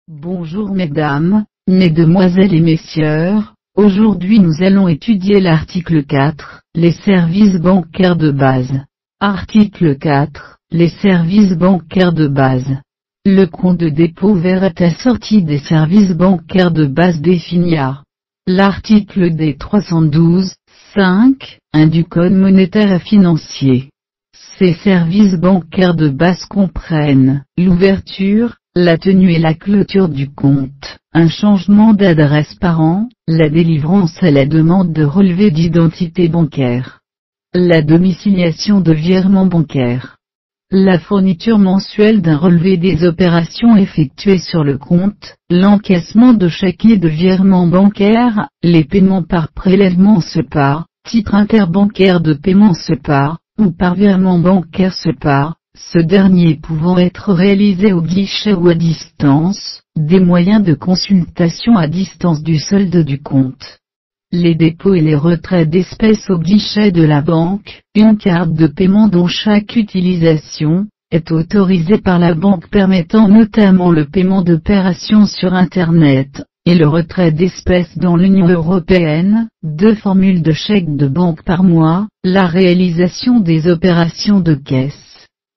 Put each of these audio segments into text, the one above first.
Bonjour mesdames, mesdemoiselles et messieurs, aujourd'hui nous allons étudier l'article 4, les services bancaires de base. Article 4, les services bancaires de base. Le compte de dépôt ouvert est assorti des services bancaires de base définis à l'article D312.5, 1 du Code monétaire et financier. Ces services bancaires de base comprennent l'ouverture, la tenue et la clôture du compte, un changement d'adresse par an, la délivrance et la demande de relevé d'identité bancaire, la domiciliation de virements bancaires, la fourniture mensuelle d'un relevé des opérations effectuées sur le compte, l'encaissement de chèques de virements bancaires, les paiements par prélèvement SEPA, titre interbancaire de paiement SEPA, ou par virement bancaire SEPA, ce dernier pouvant être réalisé au guichet ou à distance, des moyens de consultation à distance du solde du compte. Les dépôts et les retraits d'espèces au guichet de la banque, une carte de paiement dont chaque utilisation est autorisée par la banque permettant notamment le paiement d'opérations sur Internet, et le retrait d'espèces dans l'Union européenne, 2 formules de chèques de banque par mois, la réalisation des opérations de caisse.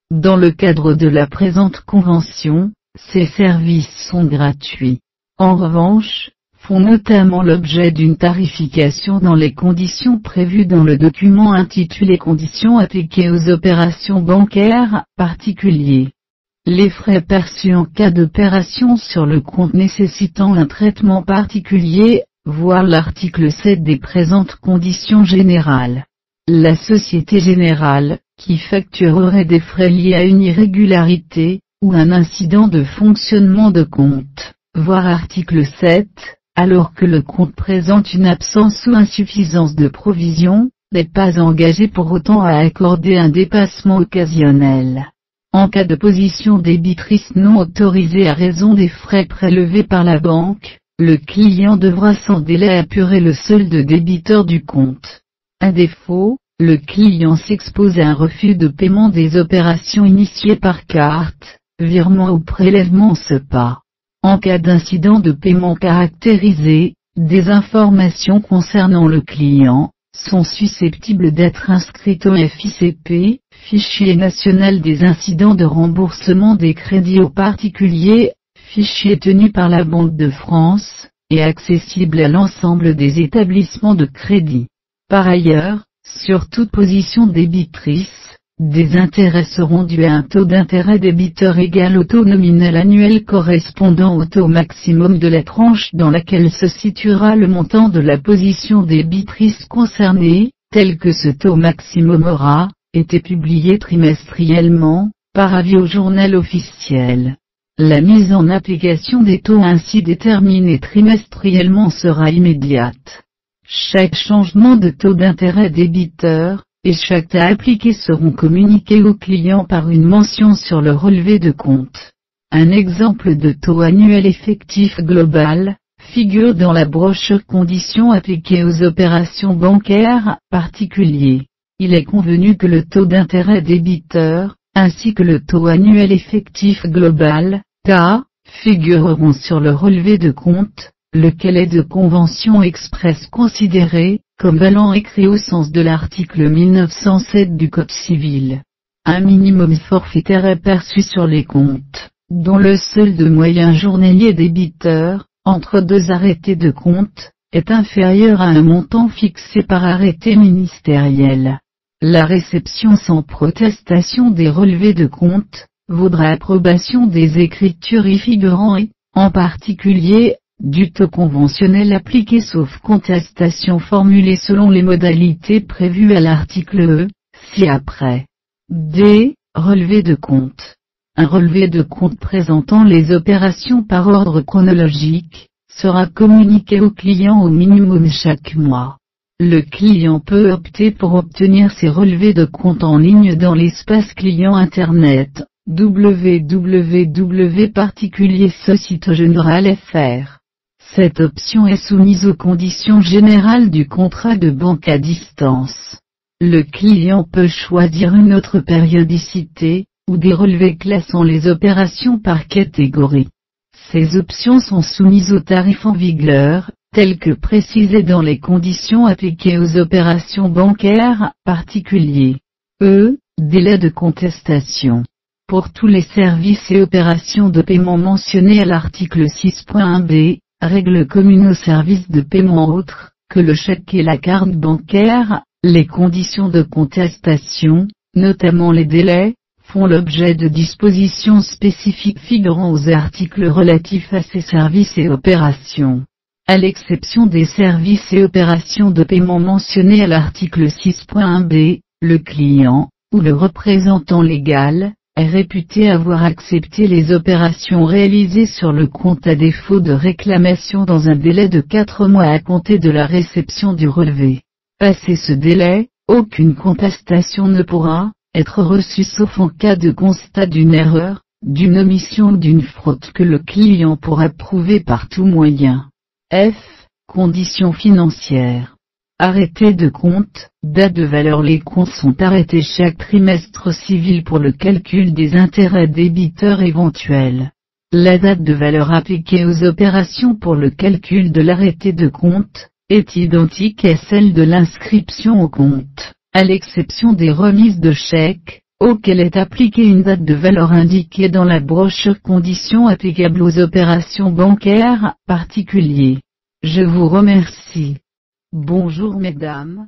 Dans le cadre de la présente convention, ces services sont gratuits. En revanche, font notamment l'objet d'une tarification dans les conditions prévues dans le document intitulé Conditions appliquées aux opérations bancaires particuliers. Les frais perçus en cas d'opération sur le compte nécessitant un traitement particulier, voir l'article 7 des présentes conditions générales. La Société Générale, qui facturerait des frais liés à une irrégularité, ou un incident de fonctionnement de compte, voir article 7, alors que le compte présente une absence ou insuffisance de provision, n'est pas engagé pour autant à accorder un dépassement occasionnel. En cas de position débitrice non autorisée à raison des frais prélevés par la banque, le client devra sans délai apurer le solde débiteur du compte. À défaut, le client s'expose à un refus de paiement des opérations initiées par carte, virement ou prélèvement SEPA. En cas d'incident de paiement caractérisé, des informations concernant le client sont susceptibles d'être inscrites au FICP, Fichier national des incidents de remboursement des crédits aux particuliers, fichier tenu par la Banque de France, et accessible à l'ensemble des établissements de crédit. Par ailleurs, sur toute position débitrice, des intérêts seront dus à un taux d'intérêt débiteur égal au taux nominal annuel correspondant au taux maximum de la tranche dans laquelle se situera le montant de la position débitrice concernée, tel que ce taux maximum aura été publié trimestriellement, par avis au journal officiel. La mise en application des taux ainsi déterminés trimestriellement sera immédiate. Chaque changement de taux d'intérêt débiteur, et chaque taux appliqué seront communiqués au client par une mention sur le relevé de compte. Un exemple de taux annuel effectif global figure dans la brochure Conditions appliquées aux opérations bancaires particuliers. Il est convenu que le taux d'intérêt débiteur, ainsi que le taux annuel effectif global, TA, figureront sur le relevé de compte, lequel est de convention expresse considéré comme valant écrit au sens de l'article 1907 du Code civil. Un minimum forfaitaire est perçu sur les comptes, dont le solde moyen journalier débiteur, entre 2 arrêtés de compte, est inférieur à un montant fixé par arrêté ministériel. La réception sans protestation des relevés de compte vaudra approbation des écritures y figurant et, en particulier, du taux conventionnel appliqué sauf contestation formulée selon les modalités prévues à l'article E, ci-après. D. Relevé de compte. Un relevé de compte présentant les opérations par ordre chronologique sera communiqué au client au minimum chaque mois. Le client peut opter pour obtenir ses relevés de compte en ligne dans l'espace client Internet, www.particuliersocietegénérale.fr. Cette option est soumise aux conditions générales du contrat de banque à distance. Le client peut choisir une autre périodicité, ou des relevés classant les opérations par catégorie. Ces options sont soumises aux tarifs en vigueur, tels que précisés dans les conditions appliquées aux opérations bancaires particuliers. Délai de contestation. Pour tous les services et opérations de paiement mentionnés à l'article 6.1b, règles communes aux services de paiement autres que le chèque et la carte bancaire, les conditions de contestation, notamment les délais, font l'objet de dispositions spécifiques figurant aux articles relatifs à ces services et opérations. À l'exception des services et opérations de paiement mentionnés à l'article 6.1b, le client, ou le représentant légal, est réputé avoir accepté les opérations réalisées sur le compte à défaut de réclamation dans un délai de 4 mois à compter de la réception du relevé. Passé ce délai, aucune contestation ne pourra être reçue sauf en cas de constat d'une erreur, d'une omission ou d'une fraude que le client pourra prouver par tout moyen. Conditions financières. Arrêté de compte, date de valeur. Les comptes sont arrêtés chaque trimestre civil pour le calcul des intérêts débiteurs éventuels. La date de valeur appliquée aux opérations pour le calcul de l'arrêté de compte est identique à celle de l'inscription au compte, à l'exception des remises de chèques, auxquelles est appliquée une date de valeur indiquée dans la brochure conditions applicables aux opérations bancaires particuliers. Je vous remercie. Bonjour mesdames,